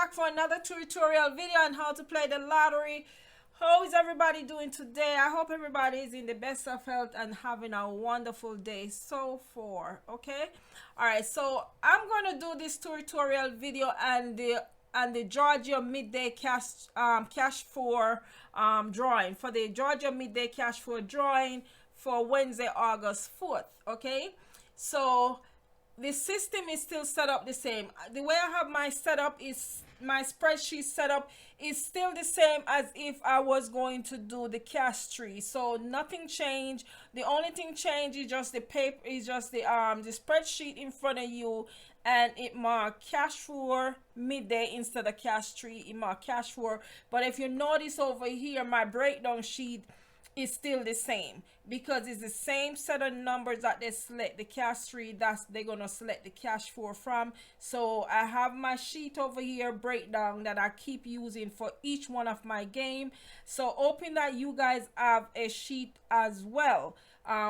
back for another tutorial video on how to play the lottery. How is everybody doing today? I hope everybody is in the best of health and having a wonderful day so far. Okay, all right, so I'm gonna do this tutorial video and the Georgia Midday CASH-4 drawing, for the Georgia Midday CASH-4 drawing for Wednesday, August 4th. Okay, so the system is still set up the same. The way I have my setup is my spreadsheet setup is still the same as if I was going to do the cash tree. So nothing changed. The only thing changed is just the paper, is just the spreadsheet in front of you, and it marked CASH-4 midday instead of cash tree. It marked CASH-4. But if you notice over here, my breakdown sheet is still the same, because it's the same set of numbers that they select the cash tree, that's they're gonna select the CASH-4 from. So I have my sheet over here, breakdown, that I keep using for each one of my game. So hoping that you guys have a sheet as well,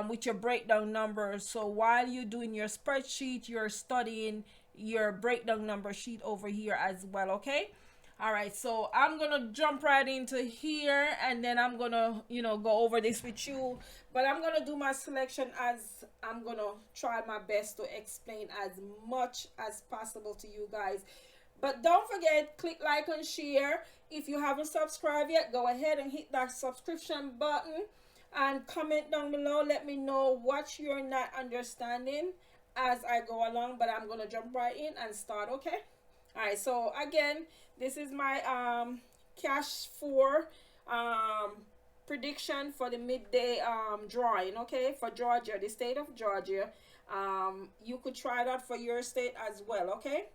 with your breakdown numbers, so while you're doing your spreadsheet, you're studying your breakdown number sheet over here as well. Okay, all right, so I'm gonna jump right into here, and then I'm gonna go over this with you, but I'm gonna do my selection as I'm gonna try my best to explain as much as possible to you guys. But don't forget, click like and share. If you haven't subscribed yet, go ahead and hit that subscription button, and comment down below, let me know what you're not understanding as I go along. But I'm gonna jump right in and start. Okay, all right, so again, this is my CASH-4 prediction for the midday drawing, okay, for Georgia, the state of Georgia. You could try that for your state as well. Okay,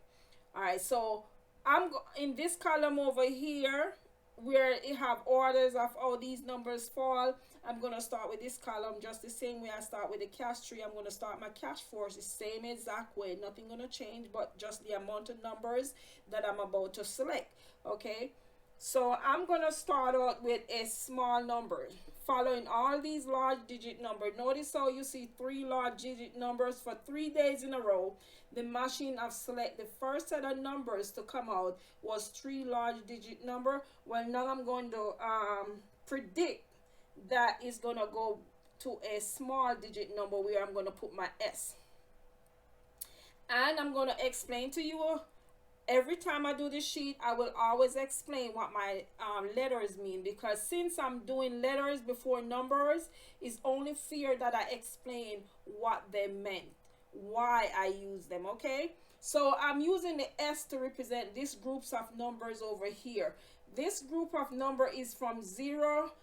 all right, so I'm in this column over here where it have orders of how these numbers fall. I'm gonna start with this column just the same way I start with the cash tree. I'm gonna start my CASH-4 the same exact way. Nothing gonna change, but just the amount of numbers that I'm about to select. Okay, so I'm gonna start out with a small number following all these large digit numbers. Notice how you see 3 large digit numbers for 3 days in a row. The machine have select the first set of numbers to come out was 3 large digit number. Well, now I'm going to predict that is gonna go to a small digit number where I'm gonna put my S, and I'm gonna explain to you. Every time I do this sheet, I will always explain what my letters mean, because since I'm doing letters before numbers, it's only fair that I explain what they meant, why I use them. Okay, so I'm using the S to represent these groups of numbers over here. This group of number is from 0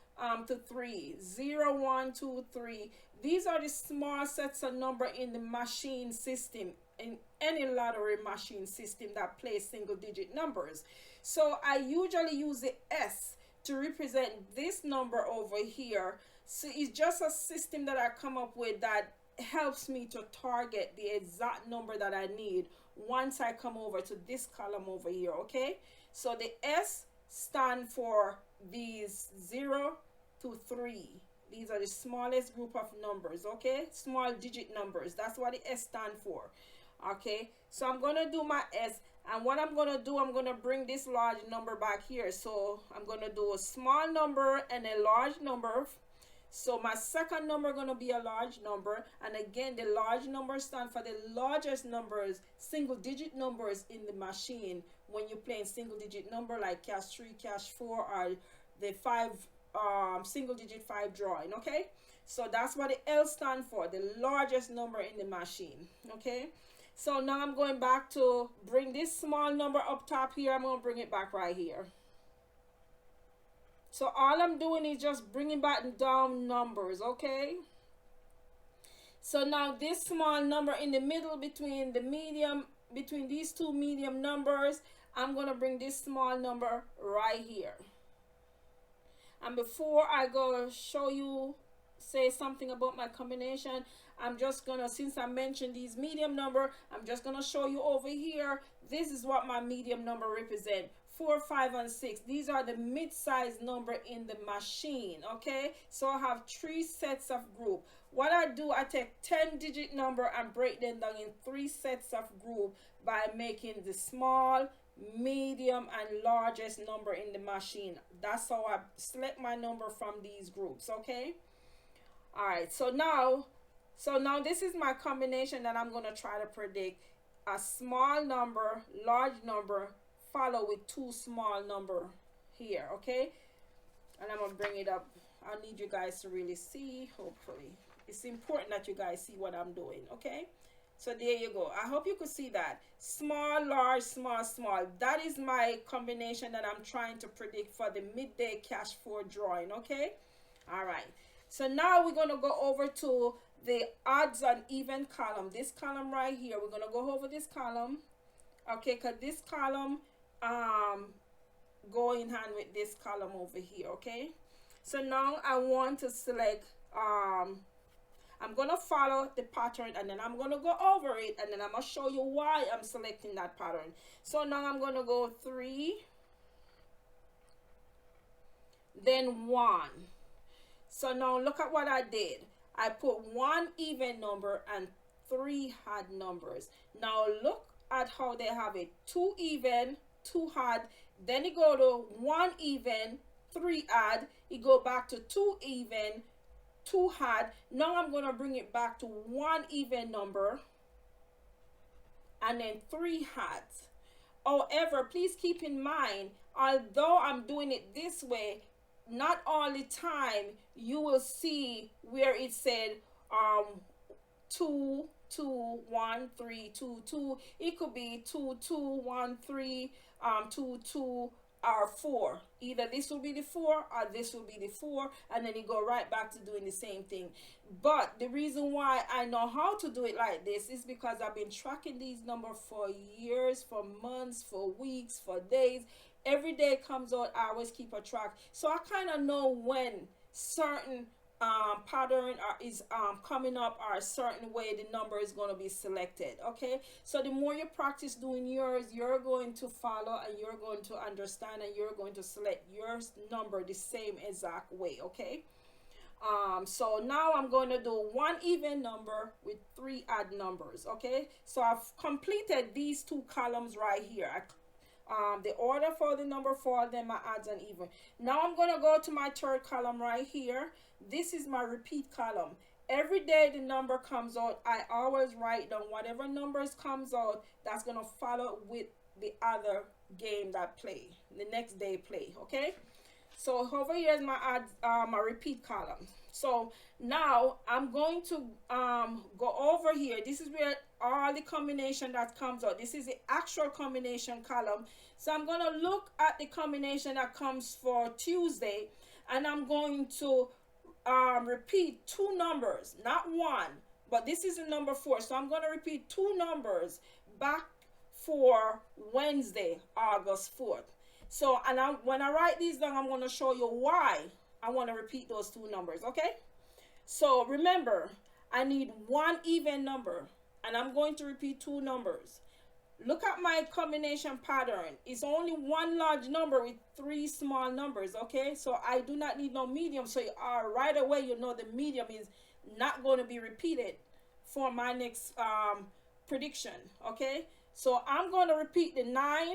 to 3, 0, 1, 2, 3. These are the small sets of number in the machine system, in any lottery machine system that plays single digit numbers. So I usually use the S to represent this number over here. So it's just a system that I come up with that helps me to target the exact number that I need once I come over to this column over here. Okay, so the S stand for these 0 to 3. These are the smallest group of numbers. Okay, small digit numbers, that's what the S stand for. Okay, so I'm gonna do my S, and what I'm gonna do, I'm gonna bring this large number back here. So I'm gonna do a small number and a large number. So my second number gonna be a large number, and again, the large number stand for the largest numbers, single digit numbers in the machine when you're playing single digit number like CASH-3, CASH-4, or the 5 single digit 5 drawing. Okay, so that's what the L stand for, the largest number in the machine. Okay, so now I'm going back to bring this small number up top here. I'm gonna bring it back right here. So all I'm doing is just bringing back down numbers. Okay, so now this small number in the middle between the medium, between these two medium numbers, I'm gonna bring this small number right here. And before I go show you, say something about my combination, I'm just gonna, since I mentioned these medium number, I'm just gonna show you over here. This is what my medium number represent. 4, 5, and 6. These are the mid-size number in the machine. Okay, so I have 3 sets of group. What I do, I take 10 digit number and break them down in 3 sets of group by making the small, medium, and largest number in the machine. That's how I select my number from these groups, okay? All right, so now this is my combination that I'm going to try to predict. A small number, large number, follow with two small number here, okay? And I'm going to bring it up. I need you guys to really see, hopefully. It's important that you guys see what I'm doing, okay? So there you go. I hope you could see that. Small, large, small, small. That is my combination that I'm trying to predict for the midday cash 4 drawing, okay? All right. So now we're going to go over to the odds and even column. This column right here. We're going to go over this column. Okay, because this column go in hand with this column over here, okay? So now I want to select, I'm going to follow the pattern, and then I'm going to go over it, and then I'm going to show you why I'm selecting that pattern. So now I'm going to go 3, then 1. So now look at what I did. I put 1 even number and 3 odd numbers. Now look at how they have it. 2 even, 2 odd. Then you go to 1 even, 3 odd. You go back to 2 even, 2 odd. Now I'm going to bring it back to 1 even number and then 3 odds. However, please keep in mind, although I'm doing it this way, not all the time you will see where it said 2 2 1 3 2 2. It could be 2 2 1 3 2 2 or 4. Either this will be the 4 or this will be the 4, and then you go right back to doing the same thing. But the reason why I know how to do it like this is because I've been tracking these numbers for years, for months, for weeks, for days. Every day comes out, I always keep a track, so I kind of know when certain pattern is coming up, or a certain way the number is going to be selected, okay? So the more you practice doing yours, you're going to follow, and you're going to understand, and you're going to select your number the same exact way, okay? So now I'm going to do 1 even number with 3 odd numbers, okay? So I've completed these 2 columns right here. The order for the number 4, then my odds and even. Now I'm going to go to my 3rd column right here. This is my repeat column. Every day the number comes out, I always write down whatever numbers comes out that's going to follow with the other game that play, the next day play, okay? So over here is my odds, my repeat column. So now I'm going to go over here. This is where all the combination that comes out. This is the actual combination column. So I'm going to look at the combination that comes for Tuesday, and I'm going to repeat 2 numbers, not 1, but this is the number 4. So I'm going to repeat 2 numbers back for Wednesday, August 4th. So, and when I write these down, I'm going to show you why I want to repeat those 2 numbers, okay? So remember, I need 1 even number, and I'm going to repeat 2 numbers. Look at my combination pattern. It's only 1 large number with 3 small numbers, okay? So I do not need no medium. So right away, you know the medium is not going to be repeated for my next prediction, okay? So I'm going to repeat the 9.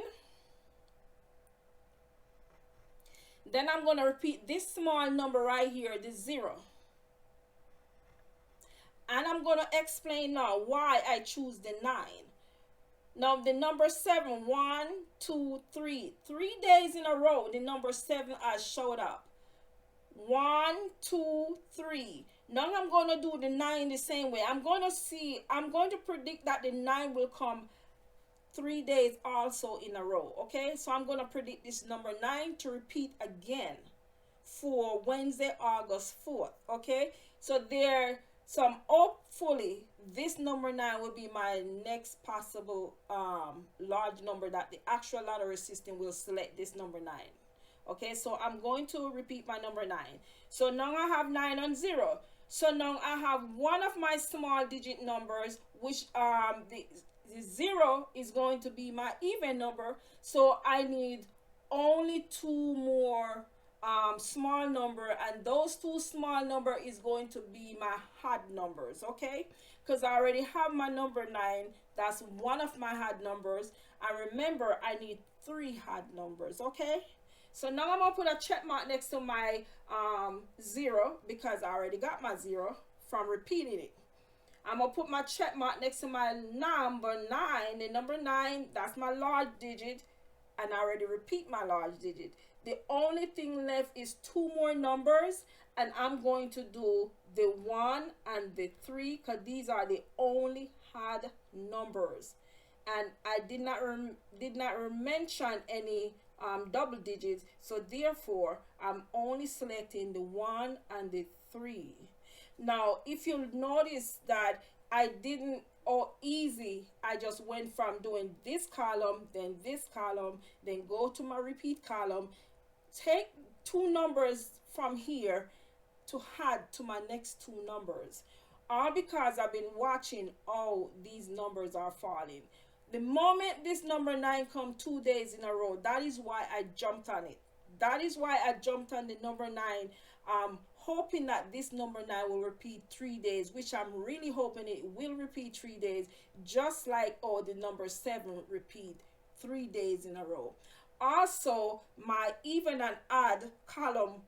Then I'm going to repeat this small number right here, the 0. And I'm going to explain now why I choose the 9. Now the number 7, 1, 2, 3. 3 days in a row, the number 7 has showed up. 1, 2, 3. Now I'm going to do the 9 the same way. I'm going to predict that the 9 will come 3 days also in a row, okay? So I'm going to predict this number 9 to repeat again for Wednesday, August 4th, okay? So hopefully this number 9 will be my next possible large number that the actual lottery system will select, this number 9. Okay, so I'm going to repeat my number 9. So now I have 9 and 0. So now I have one of my small digit numbers, which the 0 is going to be my even number. So I need only 2 more small number, and those 2 small number is going to be my odd numbers, okay? Because I already have my number 9. That's one of my odd numbers. And remember, I need 3 odd numbers. Okay, so now I'm gonna put a check mark next to my 0 because I already got my 0 from repeating it. I'm gonna put my check mark next to my number 9. The number 9, that's my large digit, and I already repeat my large digit. The only thing left is 2 more numbers, and I'm going to do the 1 and the 3 because these are the only odd numbers. And I did not mention any double digits, so therefore I'm only selecting the 1 and the 3. Now if you notice that I didn't, or easy, I just went from doing this column, then this column, then go to my repeat column, take 2 numbers from here to add to my next 2 numbers, all because I've been watching how these numbers are falling. The moment this number 9 come 2 days in a row, that is why I jumped on it. That is why I jumped on the number 9, hoping that this number 9 will repeat 3 days, which I'm really hoping it will repeat 3 days, just like the number 7 repeat 3 days in a row. Also, my even and odd column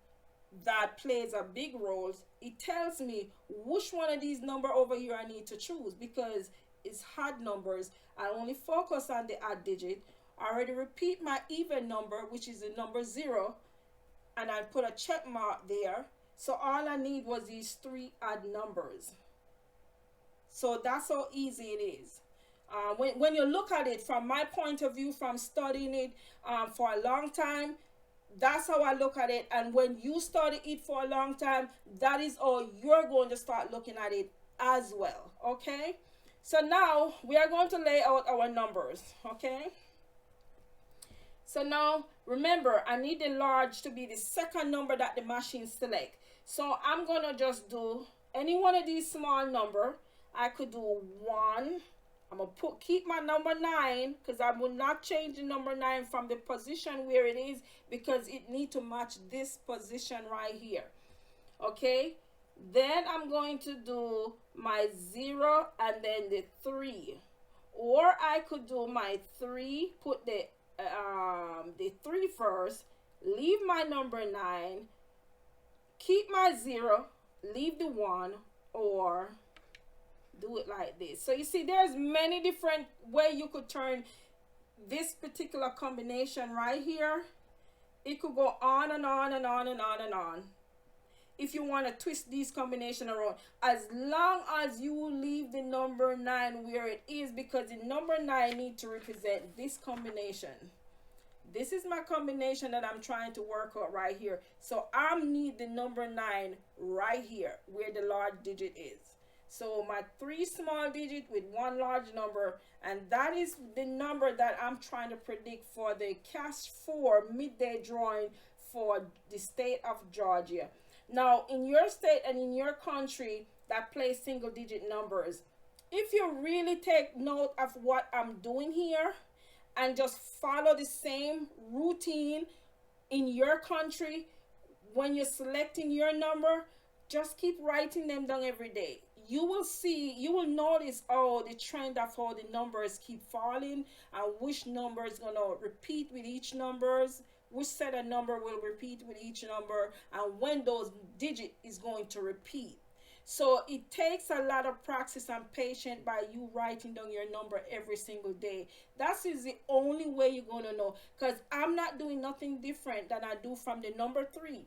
that plays a big role. It tells me which one of these number over here I need to choose because it's odd numbers. I only focus on the odd digit. I already repeat my even number, which is the number 0, and I put a check mark there. So all I need was these 3 odd numbers. So that's how easy it is. When you look at it from my point of view, from studying it for a long time, that's how I look at it. And when you study it for a long time, that is how you're going to start looking at it as well. Okay, so now we are going to lay out our numbers. Okay, so now remember, I need the large to be the second number that the machine select. So I'm going to just do any one of these small number. I could do 1. I'm going to keep my number 9 because I will not change the number 9 from the position where it is because it needs to match this position right here. Okay, then I'm going to do my 0 and then the 3. Or I could do my 3, put the 3 first, leave my number 9, keep my 0, leave the 1, or do it like this. So you see, there's many different ways you could turn this particular combination right here. It could go on and on and on and on and on if you want to twist these combination around, as long as you leave the number 9 where it is, because the number 9 need to represent this combination. This is my combination that I'm trying to work out right here. So I need the number 9 right here where the large digit is. So my 3 small digit with 1 large number, and that is the number that I'm trying to predict for the CASH-4 midday drawing for the state of Georgia. Now, in your state and in your country that play single digit numbers, if you really take note of what I'm doing here and just follow the same routine in your country, when you're selecting your number, just keep writing them down every day. You will see, you will notice the trend of how the numbers keep falling and which number is going to repeat with each numbers, which set of number will repeat with each number, and when those digit is going to repeat. So it takes a lot of practice and patience by you writing down your number every single day. That is the only way you're going to know, because I'm not doing nothing different than I do from the number 3.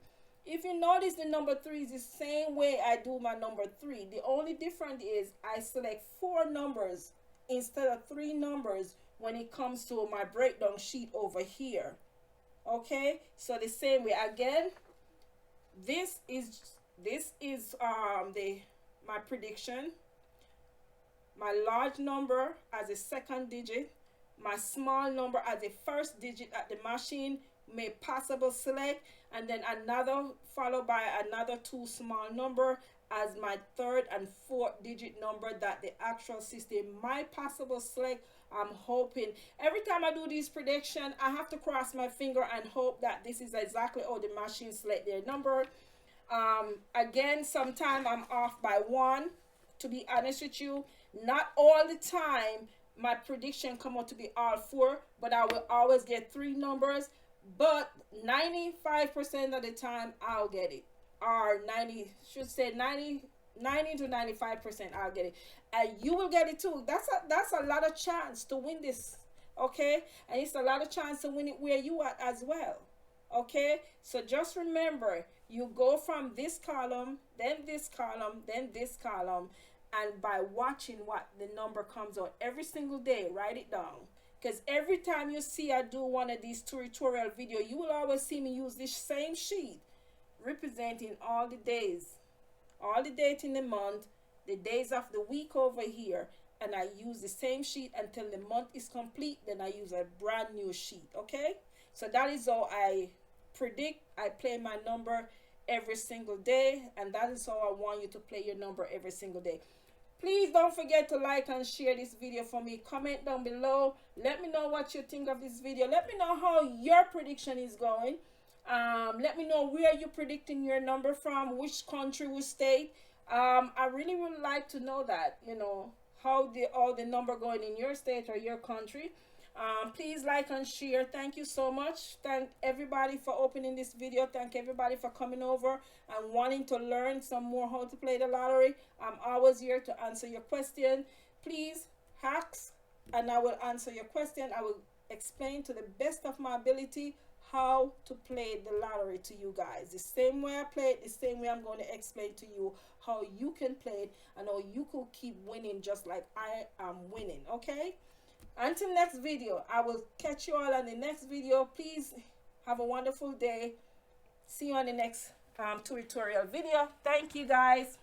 If you notice, the number 3 is the same way I do my number 3. The only difference is I select 4 numbers instead of 3 numbers when it comes to my breakdown sheet over here. Okay, so the same way again, this is my prediction. My large number as a second digit, my small number as a first digit that the machine may possible select, and then another followed by another 2 small number as my third and fourth digit number that the actual system might possible select. I'm hoping every time I do this prediction, I have to cross my finger and hope that this is exactly how the machine select their number. Again, sometimes I'm off by 1, to be honest with you. Not all the time my prediction come out to be all four, but I will always get three numbers. But 95% of the time I'll get it. Or 90, should say 90 to 95% I'll get it. And you will get it too. That's a lot of chance to win this. Okay? And it's a lot of chance to win it where you are as well. Okay? So just remember, you go from this column, then this column, then this column, and by watching what the number comes out every single day, write it down. Because every time you see I do one of these tutorial video, you will always see me use this same sheet representing all the days, all the date in the month, the days of the week over here, and I use the same sheet until the month is complete. Then I use a brand new sheet. Okay, so that is how I predict. I play my number every single day, and that is how I want you to play your number every single day. Please don't forget to like and share this video for me. Comment down below. Let me know what you think of this video. Let me know how your prediction is going. Let me know where you're predicting your number from, which country, which state. I really would like to know that, you know, how all the number going in your state or your country. Please like and share. Thank you so much. Thank everybody for opening this video. Thank everybody for coming over and wanting to learn some more how to play the lottery. I'm always here to answer your question. Please ask and I will answer your question. I will explain to the best of my ability how to play the lottery to you guys. The same way I play it, the same way I'm going to explain to you how you can play it and how you could keep winning just like I am winning. Okay? Until next video, I will catch you all on the next video. Please have a wonderful day. See you on the next tutorial video. Thank you guys.